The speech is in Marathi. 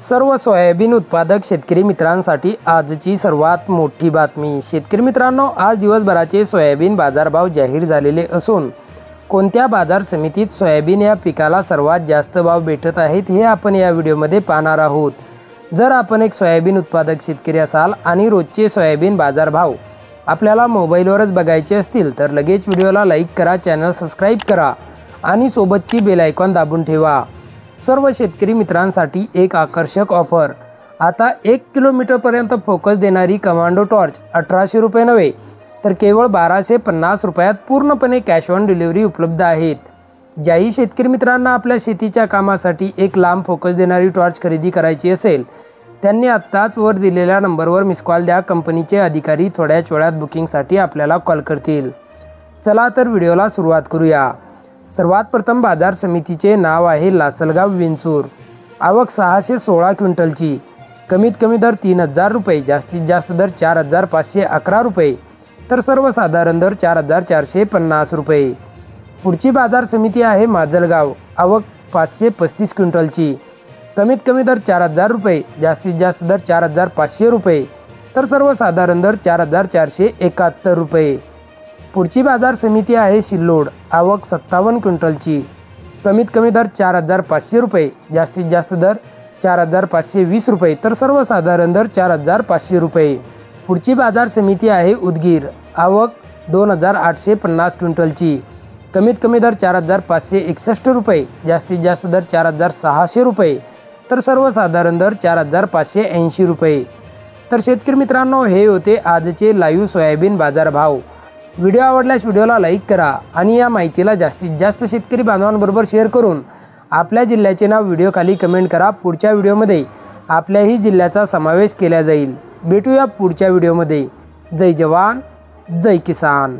सर्व सोयाबीन उत्पादक शेतकरी मित्रांसाठी आजची सर्वात मोठी बातमी। शेतकरी मित्रांनो, आज दिवसभराचे सोयाबीन बाजारभाव जाहीर झालेले असून कोणत्या बाजार समितीत सोयाबीन या पिकाला सर्वात जास्त भाव भेटत आहेत हे आपण या व्हिडिओमध्ये पाहणार आहोत। जर आपण एक सोयाबीन उत्पादक शेतकरी असाल आणि रोजचे सोयाबीन बाजारभाव आपल्याला मोबाईलवरच बघायचे असतील तर लगेच व्हिडिओला लाईक करा, चॅनल सबस्क्राईब करा आणि सोबतची बेल आयकॉन दाबून ठेवा। सर्व शेतकरी मित्रांसाठी एक आकर्षक ऑफर। आता 1 किलोमीटरपर्यंत फोकस देणारी कमांडो टॉर्च 1800 रुपये नव्हे तर केवळ 1250 रुपयात पूर्णपणे कॅश ऑन डिलिव्हरी उपलब्ध आहेत। ज्याही शेतकरी मित्रांना आपल्या शेतीच्या कामासाठी एक लांब फोकस देणारी टॉर्च खरेदी करायची असेल त्यांनी आत्ताच वर दिलेल्या नंबरवर मिस कॉल द्या। कंपनीचे अधिकारी थोड्याच वेळात बुकिंगसाठी आपल्याला कॉल करतील। चला तर व्हिडिओला सुरुवात करूया। सर्वात प्रथम बाजार समितीचे नाव आहे लासलगाव विंचूर। आवक 616 क्विंटलची। कमीत कमी दर 3000 रुपये, जास्तीत जास्त दर 4511 रुपये तर सर्वसाधारण दर 4450 रुपये। पुढची बाजार समिती आहे माजलगाव। आवक 535 क्विंटलची। कमीत कमी दर 4000 रुपये, जास्तीत जास्त दर 4500 रुपये तर सर्वसाधारण दर 4471 रुपये। पुढची बाजार समिती आहे सिल्लोड। आवक 57 क्विंटलची। कमीत कमी दर 4500 रुपये, जास्तीत जास्त दर 4520 रुपये तर सर्वसाधारण दर 4500 रुपये। पुढची बाजार समिती आहे उदगीर। आवक 2850 क्विंटलची। कमीत कमी दर 4561 रुपये, जास्तीत जास्त दर 4600 रुपये तर सर्वसाधारण दर 4580 रुपये। तर शेतकरी मित्रांनो, हे होते आजचे लाईव्ह सोयाबीन बाजारभाव। व्हिडिओ आवडल्यास व्हिडिओला लाईक करा आणि या माहितीला जास्तीत जास्त शेतकरी बांधवांबरोबर शेअर करून आपल्या जिल्ह्याचे नाव व्हिडिओ खाली कमेंट करा। पुढच्या व्हिडिओमध्ये आपल्याही जिल्ह्याचा समावेश केला जाईल। भेटूया पुढच्या व्हिडिओमध्ये। जय जवान, जय किसान।